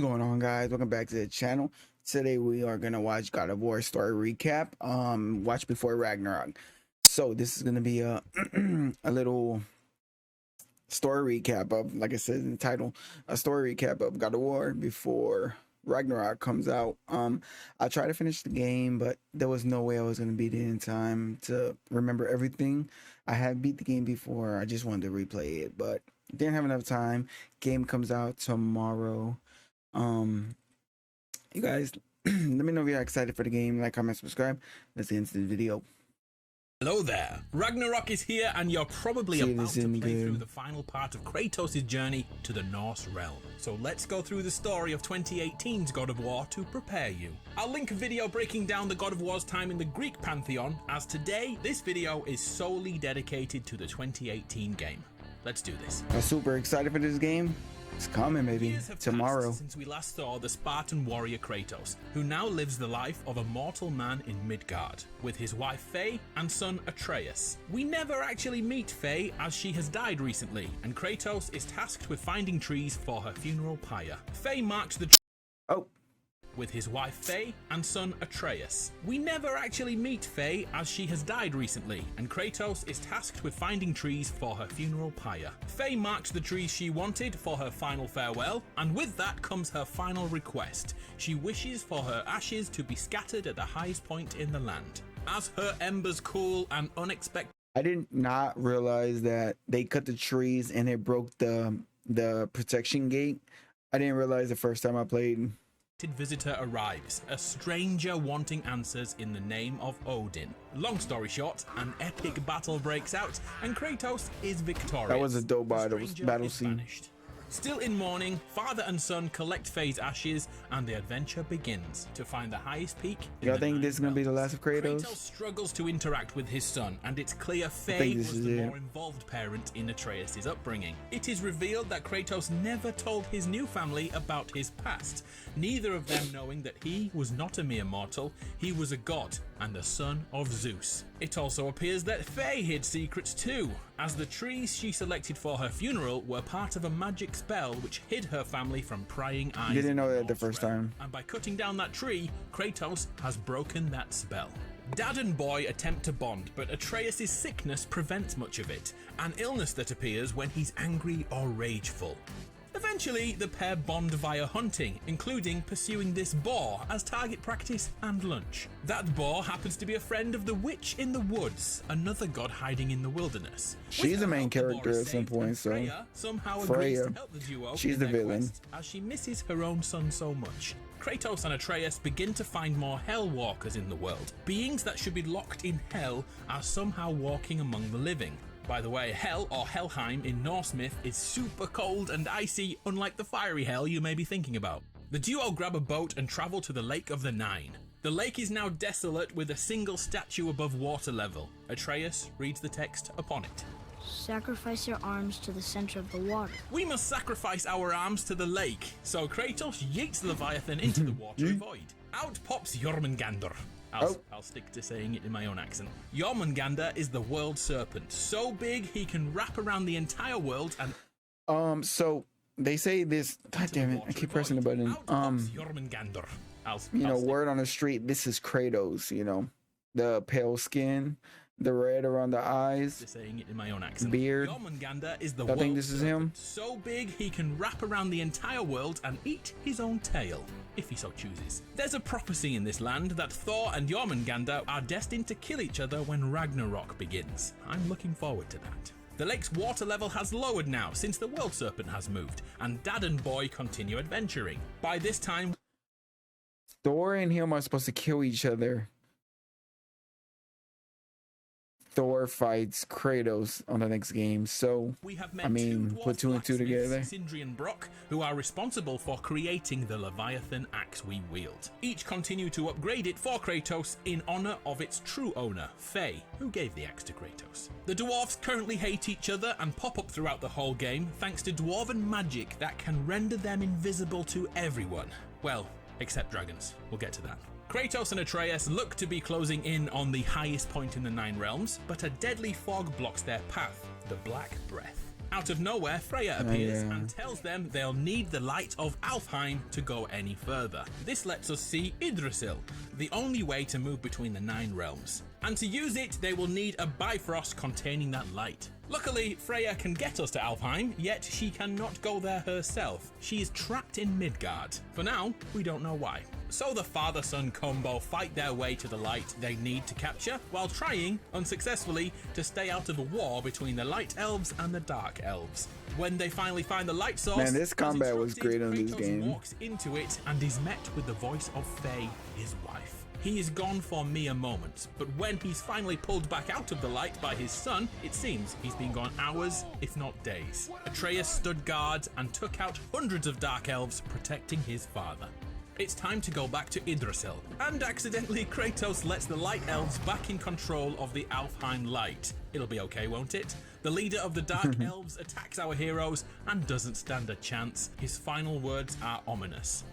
What's going on, guys? Welcome back to the channel. Today we are gonna watch God of War story recap. Watch before Ragnarok. So this is gonna be a a little story recap of, like I said in the title, a story recap of God of War before Ragnarok comes out. I tried to finish the game, but there was no way I was gonna beat it in time to remember everything. I had beat the game before. I just wanted to replay it, but didn't have enough time. Game comes out tomorrow. You guys, let me know if you're excited for the game. Like, comment, subscribe. Let's get into the video. Hello there, Ragnarok is here and you're probably about to play through the final part of Kratos' journey to the Norse realm. So let's go through the story of 2018's God of War to prepare you. I'll link a video breaking down the God of War's time in the Greek pantheon, as today this video is solely dedicated to the 2018 game. Let's do this. I'm super excited for this game. It's coming, maybe tomorrow. Since we last saw the Spartan warrior Kratos, who now lives the life of a mortal man in Midgard, with his wife Faye and son Atreus. We never actually meet Faye, as she has died recently, and Kratos is tasked with finding trees for her funeral pyre. Faye marks the with his wife Faye and son Atreus. We never actually meet Faye, as she has died recently, and Kratos is tasked with finding trees for her funeral pyre. Faye marks the trees she wanted for her final farewell, and with that comes her final request. She wishes for her ashes to be scattered at the highest point in the land. As her embers cool and unexpected... I did not realize that they cut the trees and it broke the protection gate. I didn't realize the first time I played. Visitor arrives, a stranger wanting answers in the name of Odin. Long story short, an epic battle breaks out and Kratos is victorious. That was a dope battle scene. Banished. Still in mourning, father and son collect Faye's ashes and the adventure begins to find the highest peak. Y'all think this is gonna be the last of Kratos? Kratos struggles to interact with his son, and it's clear Faye was the more involved parent in Atreus' upbringing. It is revealed that Kratos never told his new family about his past, neither of them knowing that he was not a mere mortal, he was a god and the son of Zeus. It also appears that Faye hid secrets too, as the trees she selected for her funeral were part of a magic spell which hid her family from prying eyes. You didn't know that the first time. And by cutting down that tree, Kratos has broken that spell. Dad and boy attempt to bond, but Atreus' sickness prevents much of it, an illness that appears when he's angry or rageful. Eventually, the pair bond via hunting, including pursuing this boar as target practice and lunch. That boar happens to be a friend of the witch in the woods, another god hiding in the wilderness. She's the main character at some point, so Freya somehow agrees to help the duo. She's the villain, as she misses her own son so much. Kratos and Atreus begin to find more hell walkers in the world. Beings that should be locked in hell are somehow walking among the living. By the way, hell, or Helheim in Norse myth, is super cold and icy, unlike the fiery hell you may be thinking about. The duo grab a boat and travel to the Lake of the Nine. The lake is now desolate with a single statue above water level. Atreus reads the text upon it. Sacrifice your arms to the center of the water. We must sacrifice our arms to the lake. So Kratos yeets Leviathan into the watery void. Out pops Jormungandr. I'll stick to saying it in my own accent. Jormungandr is the world serpent, so big he can wrap around the entire world and... So they say this... God damn it, I keep pressing the button. Jormungandr. You know, word on the street, this is Kratos, you know. The pale skin, the red around the eyes, saying it in my own accent. Beard. Jormungandr is the I think this is him. So big he can wrap around the entire world and eat his own tail, if he so chooses. There's a prophecy in this land that Thor and Jormungandr are destined to kill each other when Ragnarok begins. I'm looking forward to that. The lake's water level has lowered now since the world serpent has moved, and Dad and boy continue adventuring. By this time, Thor and him are supposed to kill each other. Thor fights Kratos on the next game, so we have met put two and two together. Sindri and Brock, who are responsible for creating the Leviathan axe we wield. Each continue to upgrade it for Kratos in honor of its true owner, Faye, who gave the axe to Kratos. The dwarves currently hate each other and pop up throughout the whole game thanks to dwarven magic that can render them invisible to everyone. Well, except dragons. We'll get to that. Kratos and Atreus look to be closing in on the highest point in the Nine Realms, but a deadly fog blocks their path, the Black Breath. Out of nowhere, Freya appears and tells them they'll need the light of Alfheim to go any further. This lets us see Yggdrasil, the only way to move between the 9 realms. And to use it, they will need a Bifrost containing that light. Luckily, Freya can get us to Alfheim, yet she cannot go there herself. She is trapped in Midgard. For now, we don't know why. So the father-son combo fight their way to the light they need to capture, while trying, unsuccessfully, to stay out of a war between the light elves and the dark elves. When they finally find the light source, man, this combat was great in this Kratos game. walks into it and is met with the voice of Faye, his wife. He is gone for mere moments, but when he's finally pulled back out of the light by his son, it seems he's been gone hours, if not days. Atreus stood guard and took out hundreds of dark elves protecting his father. It's time to go back to Yggdrasil, and accidentally Kratos lets the Light Elves back in control of the Alfheim light. It'll be okay, won't it? The leader of the Dark Elves attacks our heroes and doesn't stand a chance. His final words are ominous.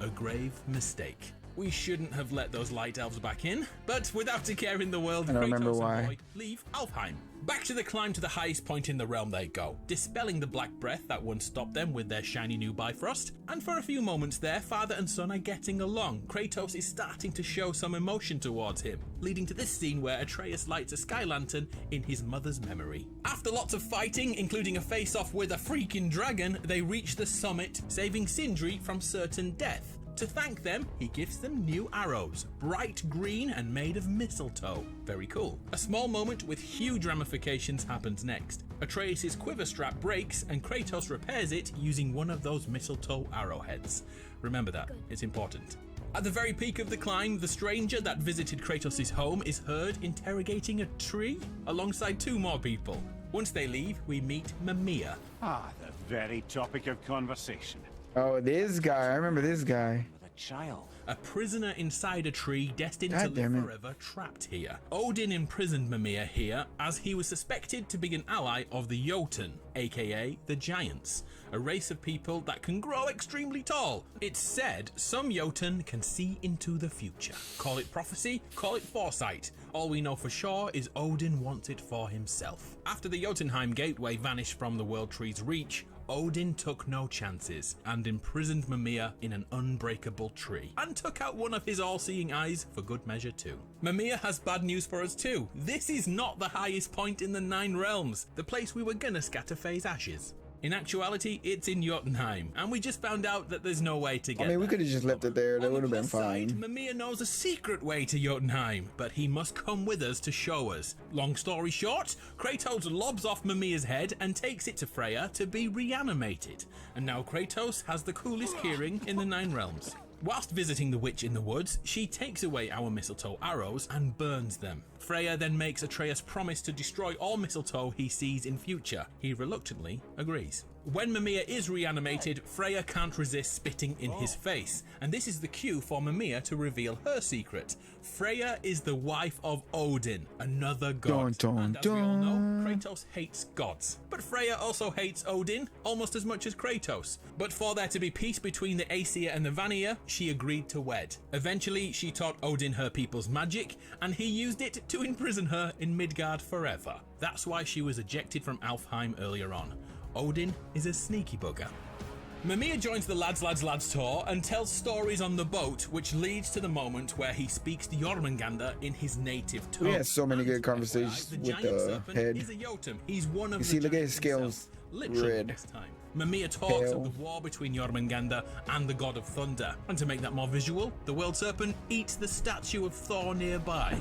A grave mistake. We shouldn't have let those Light Elves back in, but without a care in the world, I don't remember Kratos why. and Boy leave Alfheim. Back to the climb to the highest point in the realm they go, dispelling the black breath that once stopped them with their shiny new Bifrost. And for a few moments there, father and son are getting along. Kratos is starting to show some emotion towards him, leading to this scene where Atreus lights a sky lantern in his mother's memory. After lots of fighting, including a face-off with a freaking dragon, they reach the summit, saving Sindri from certain death. To thank them, he gives them new arrows, bright green and made of mistletoe. Very cool. A small moment with huge ramifications happens next. Atreus' quiver strap breaks and Kratos repairs it using one of those mistletoe arrowheads. Remember that, it's important. At the very peak of the climb, the stranger that visited Kratos' home is heard interrogating a tree alongside 2 more people. Once they leave, we meet Mimir. Ah, the very topic of conversation. Oh, this guy. I remember this guy. The child. A prisoner inside a tree destined God to live damn it. forever trapped here. Odin imprisoned Mimir here as he was suspected to be an ally of the Jotun, aka the Giants, a race of people that can grow extremely tall. It's said some Jotun can see into the future. Call it prophecy, call it foresight. All we know for sure is Odin wants it for himself. After the Jotunheim gateway vanished from the World Tree's reach, Odin took no chances and imprisoned Mimir in an unbreakable tree and took out one of his all-seeing eyes for good measure too. Mimir has bad news for us too. This is not the highest point in the 9 realms, the place we were gonna scatter Faye's ashes. In actuality, it's in Jotunheim, and we just found out that there's no way to get I mean, we there. could have just left it there. That On the would have been plus side, fine. Mimir knows a secret way to Jotunheim, but he must come with us to show us. Long story short, Kratos lobs off Mimir's head and takes it to Freya to be reanimated. And now Kratos has the coolest keyring in the 9 realms. Whilst visiting the witch in the woods, she takes away our mistletoe arrows and burns them. Freya then makes Atreus promise to destroy all mistletoe he sees in future. He reluctantly agrees. When Mimir is reanimated, Freya can't resist spitting in his face, and this is the cue for Mimir to reveal her secret. Freya is the wife of Odin, another god. Dun, dun, and as we all know, dun. Kratos hates gods. But Freya also hates Odin almost as much as Kratos. But for there to be peace between the Aesir and the Vanir, she agreed to wed. Eventually, she taught Odin her people's magic, and he used it to imprison her in Midgard forever. That's why she was ejected from Alfheim earlier on. Odin is a sneaky bugger. Mimir joins the Lads tour and tells stories on the boat, which leads to the moment where he speaks to Jormungandr in his native tongue. We had so many good And, conversations FYI, with giant the serpent head. is a Jotun. He's one of You the see, look at giants his scales. himself. Literally Red. this time. Mimir talks Pale. of the war between Jormungandr and the god of thunder. And to make that more visual, the world serpent eats the statue of Thor nearby.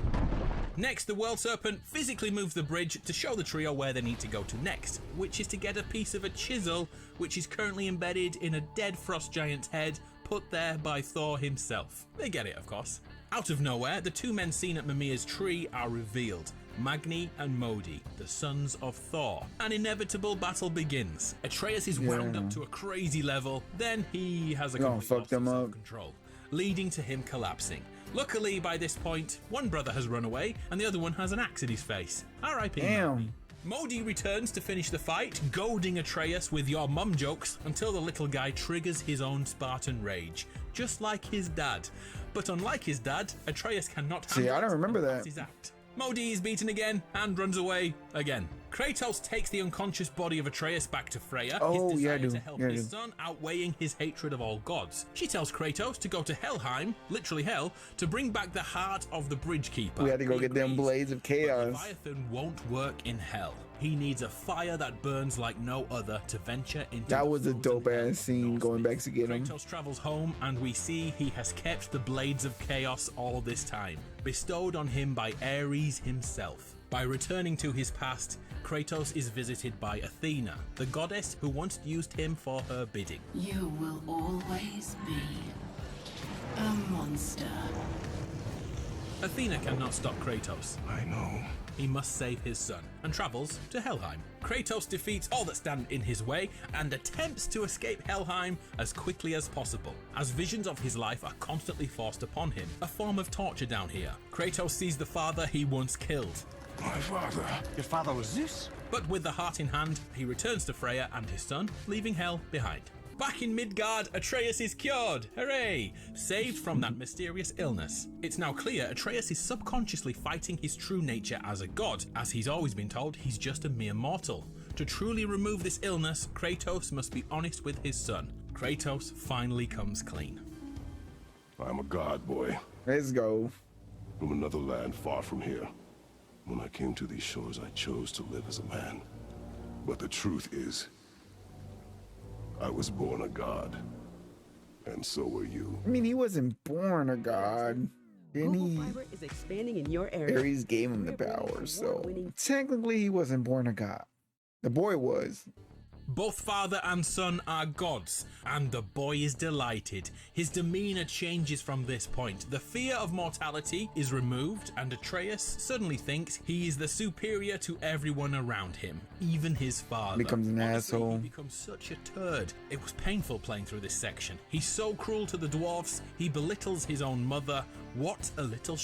Next, the world serpent physically moves the bridge to show the trio where they need to go to next, which is to get a piece of a chisel which is currently embedded in a dead frost giant's head put there by Thor himself. They get it, of course. Out of nowhere, the 2 men seen at Mimir's tree are revealed. Magni and Modi, the sons of Thor. An inevitable battle begins. Atreus is wound up to a crazy level, then he has a Gonna complete fuck loss of them up. self-control, leading to him collapsing. Luckily, by this point, one brother has run away and the other one has an axe in his face. R.I.P. Damn. Modi returns to finish the fight, goading Atreus with your mum jokes until the little guy triggers his own Spartan rage, just like his dad. But unlike his dad, Atreus cannot handle See, I don't it remember and that. that's his act. Modi is beaten again and runs away again. Kratos takes the unconscious body of Atreus back to Freya, Oh, his yeah, I desire do. to help Yeah, I his do. son outweighing his hatred of all gods. She tells Kratos to go to Helheim, literally hell, to bring back the heart of the bridge keeper. We had to go He get them agrees, blades of but chaos. Leviathan won't work in hell. He needs a fire that burns like no other to venture into That the was a frozen dope hell ass of scene Norse going myth. back to get him. Kratos travels home and we see he has kept the blades of chaos all this time, bestowed on him by Ares himself. By returning to his past, Kratos is visited by Athena, the goddess who once used him for her bidding. You will always be a monster. Athena cannot stop Kratos. I know. He must save his son and travels to Helheim. Kratos defeats all that stand in his way and attempts to escape Helheim as quickly as possible, as visions of his life are constantly forced upon him, a form of torture down here. Kratos sees the father he once killed. My father. Your father was Zeus? But with the heart in hand, he returns to Freya and his son, leaving Hel behind. Back in Midgard, Atreus is cured! Hooray! Saved from that mysterious illness. It's now clear Atreus is subconsciously fighting his true nature as a god, as he's always been told he's just a mere mortal. To truly remove this illness, Kratos must be honest with his son. Kratos finally comes clean. I'm a god, boy, Let's go. from another land far from here. When I came to these shores, I chose to live as a man. But the truth is, I was born a god. And so were you. I mean, he wasn't born a god. Didn't Google he? Fiber is expanding in your area. Ares gave him the power, so technically he wasn't born a god. The boy was. Both father and son are gods, and the boy is delighted. His demeanor changes from this point. The fear of mortality is removed, and Atreus suddenly thinks he is the superior to everyone around him, even his father. Becomes an Honestly, asshole. He becomes such a turd. It was painful playing through this section. He's so cruel to the dwarfs, he belittles his own mother. What a little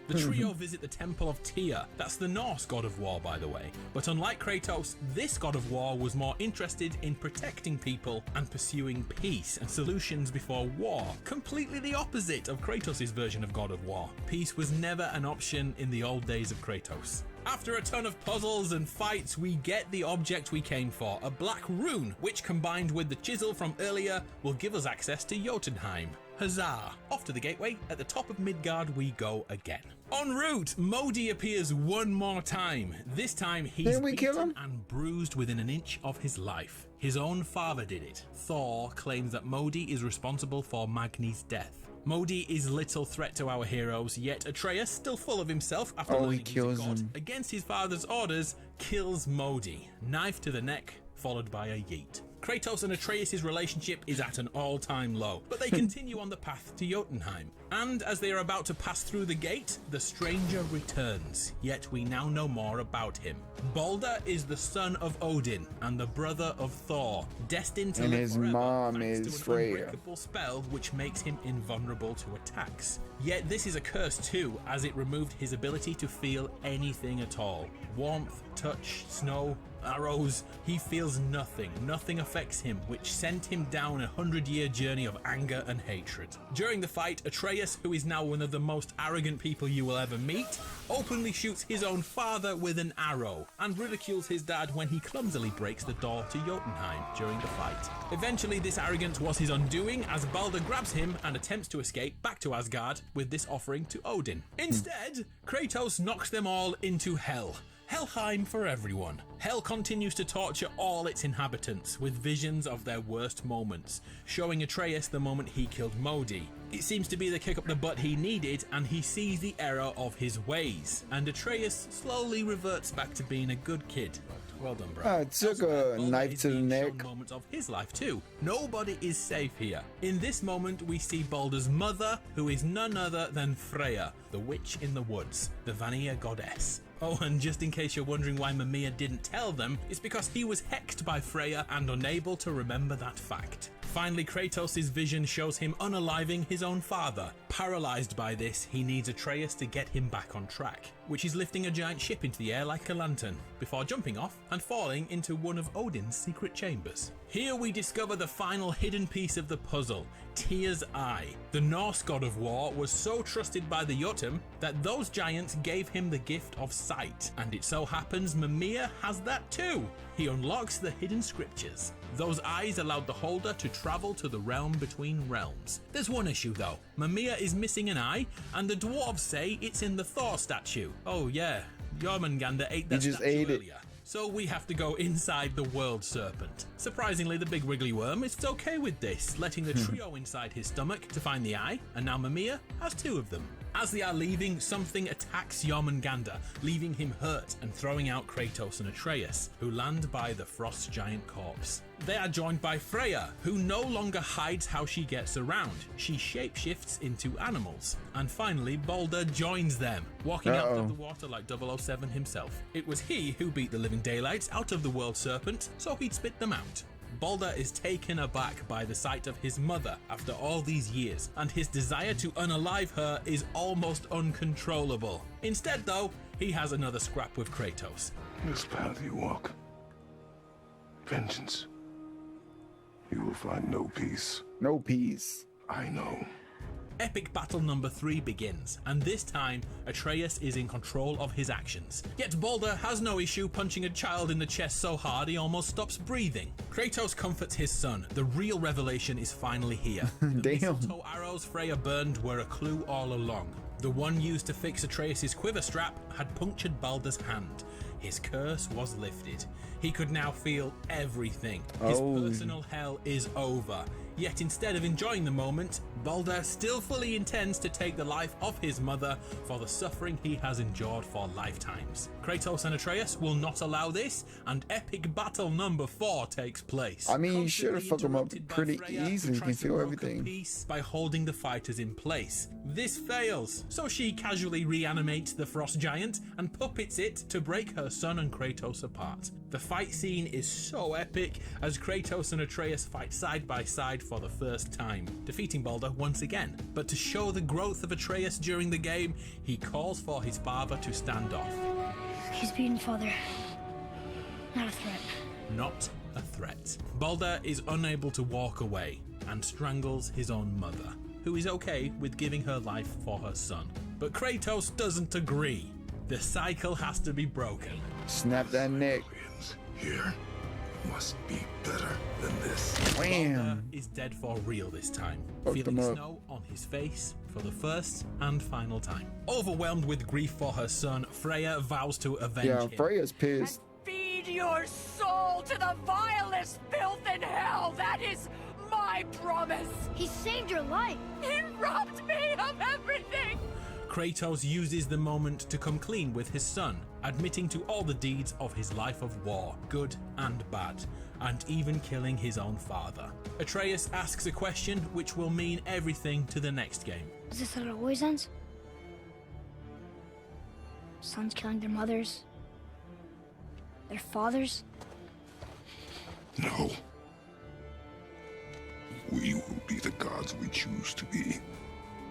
The trio visit the Temple of Tyr. That's the Norse god of war, by the way. But unlike Kratos, this god of war was more interested in protecting people and pursuing peace and solutions before war. Completely the opposite of Kratos' version of God of War. Peace was never an option in the old days of Kratos. After a ton of puzzles and fights, we get the object we came for, a black rune, which combined with the chisel from earlier will give us access to Jotunheim. Huzzah! Off to the gateway, at the top of Midgard we go again. En route, Modi appears one more time. This time he's Didn't we kill beaten him? and bruised within an inch of his life. His own father did it. Thor claims that Modi is responsible for Magni's death. Modi is little threat to our heroes, yet Atreus, still full of himself after Oh, he learning he's a kills god, him. against his father's orders, kills Modi. Knife to the neck, followed by a yeet. Kratos and Atreus' relationship is at an all-time low, but they continue on the path to Jotunheim. And as they are about to pass through the gate, the stranger returns, yet we now know more about him. Balder is the son of Odin and the brother of Thor, destined to And live his forever mom thanks is to an Freya. unbreakable spell which makes him invulnerable to attacks. Yet this is a curse too, as it removed his ability to feel anything at all. Warmth, touch, snow, arrows, he feels nothing. Nothing affects him, which sent him down a 100-year journey of anger and hatred. During the fight, Atreus, who is now one of the most arrogant people you will ever meet, openly shoots his own father with an arrow and ridicules his dad when he clumsily breaks the door to Jotunheim during the fight. Eventually, this arrogance was his undoing as Balder grabs him and attempts to escape back to Asgard with this offering to Odin. Instead, Kratos knocks them all into hell. Helheim for everyone. Hell continues to torture all its inhabitants with visions of their worst moments, showing Atreus the moment he killed Modi. It seems to be the kick up the butt he needed, and he sees the error of his ways, and Atreus slowly reverts back to being a good kid. Well done, bro. I took Elsewhere, a Balder knife is to the being shown neck. moments of his life too. Nobody is safe here. In this moment, we see Balder's mother, who is none other than Freya, the witch in the woods, the Vanir goddess. Oh, and just in case you're wondering why Mimir didn't tell them, it's because he was hexed by Freya and unable to remember that fact. Finally, Kratos' vision shows him unaliving his own father. Paralyzed by this, he needs Atreus to get him back on track, which is lifting a giant ship into the air like a lantern, before jumping off and falling into one of Odin's secret chambers. Here we discover the final hidden piece of the puzzle, Tyr's Eye. The Norse god of war was so trusted by the Jotun that those giants gave him the gift of sight, and it so happens Mimir has that too. He unlocks the hidden scriptures. Those eyes allowed the holder to travel to the realm between realms. There's one issue though. Mimir is missing an eye, and the dwarves say it's in the Thor statue. Oh yeah, Jormungandr ate that statue earlier. So we have to go inside the world serpent. Surprisingly, the big wiggly worm is okay with this, letting the trio inside his stomach to find the eye, and now Mimir has two of them. As they are leaving, something attacks Jormungandr, leaving him hurt and throwing out Kratos and Atreus, who land by the frost giant corpse. They are joined by Freya, who no longer hides how she gets around. She shapeshifts into animals. And finally, Balder joins them, walking out of the water like 007 himself. It was he who beat the living daylights out of the world serpent, so he'd spit them out. Balder is taken aback by the sight of his mother after all these years, and his desire to unalive her is almost uncontrollable. Instead though, he has another scrap with Kratos. This path you walk, vengeance, you will find no peace. No peace. I know. Epic battle number 3 begins, and this time Atreus is in control of his actions. Yet Balder has no issue punching a child in the chest so hard he almost stops breathing. Kratos comforts his son. The real revelation is finally here. The mistletoe arrows Freya burned were a clue all along. The one used to fix Atreus' quiver strap had punctured Balder's hand. His curse was lifted. He could now feel everything. His personal hell is over. Yet instead of enjoying the moment, Balder still fully intends to take the life of his mother for the suffering he has endured for lifetimes. Kratos and Atreus will not allow this, and epic battle number 4 takes place. I mean, you should have fucked him up pretty Freya, easily. You can feel everything. Peace by holding the fighters in place. This fails, so she casually reanimates the frost giant and puppets it to break her son and Kratos apart. The fight scene is so epic as Kratos and Atreus fight side by side for the first time, defeating Balder once again. But to show the growth of Atreus during the game, he calls for his father to stand off. He's beaten Father. Not a threat. Not a threat. Balder is unable to walk away and strangles his own mother, who is okay with giving her life for her son. But Kratos doesn't agree. The cycle has to be broken. Snap that neck. Here must be better than this. Balder is dead for real this time, feeling snow on his face for the first and final time. Overwhelmed with grief for her son, Freya vows to avenge him. Yeah, Freya's pissed. Feed your soul to the vilest filth in hell. That is my promise. He saved your life. He robbed me of everything. Kratos uses the moment to come clean with his son, admitting to all the deeds of his life of war, good and bad, and even killing his own father. Atreus asks a question which will mean everything to the next game. Is this how it always ends? Sons killing their mothers? Their fathers? No. We will be the gods we choose to be.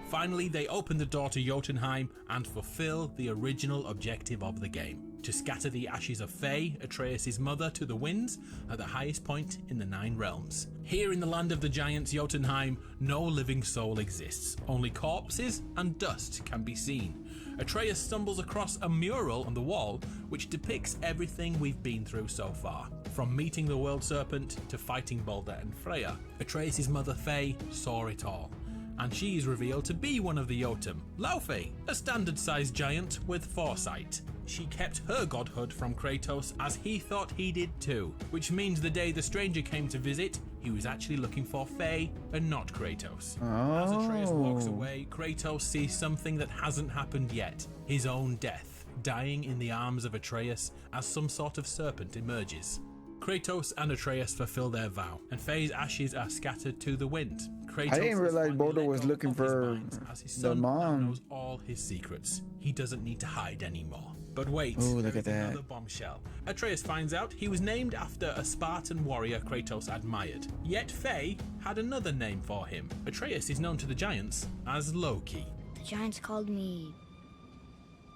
Finally, they open the door to Jotunheim and fulfill the original objective of the game, to scatter the ashes of Faye, Atreus' mother, to the winds at the highest point in the 9 realms. Here in the land of the giants, Jotunheim, no living soul exists. Only corpses and dust can be seen. Atreus stumbles across a mural on the wall which depicts everything we've been through so far. From meeting the world serpent to fighting Balder and Freya, Atreus' mother Faye saw it all. And she is revealed to be one of the Jotun, Laufey, a standard-sized giant with foresight. She kept her godhood from Kratos as he thought he did too, which means the day the stranger came to visit, he was actually looking for Faye and not Kratos. As Atreus walks away, Kratos sees something that hasn't happened yet, his own death, dying in the arms of Atreus as some sort of serpent emerges. Kratos and Atreus fulfill their vow, and Faye's ashes are scattered to the wind. Kratos I didn't realize is finally Boulder let was go looking of his for mind, as his the son now mom. knows all his secrets. He doesn't need to hide anymore. But wait, Ooh, look there at is that. another bombshell. Atreus finds out he was named after a Spartan warrior Kratos admired. Yet Faye had another name for him. Atreus is known to the Giants as Loki, The giants called me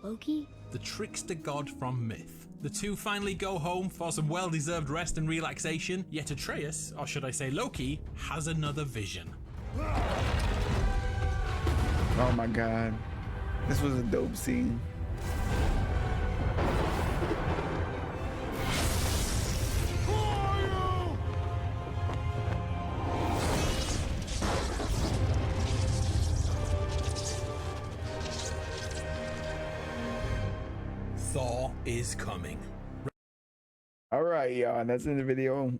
Loki? the trickster god from myth. The two finally go home for some well-deserved rest and relaxation, yet Atreus, or should I say Loki, has another vision. Oh my god. This was a dope scene. Thor is coming. All right, y'all. That's in the video.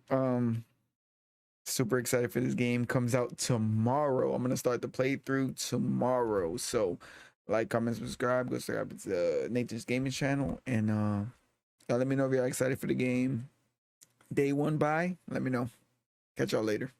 Super excited for this game. Comes out tomorrow. I'm gonna start the playthrough tomorrow. So, like, comment, subscribe. Go subscribe to Nathan's Gaming channel, and y'all let me know if you're excited for the game. Day one buy. Let me know. Catch y'all later.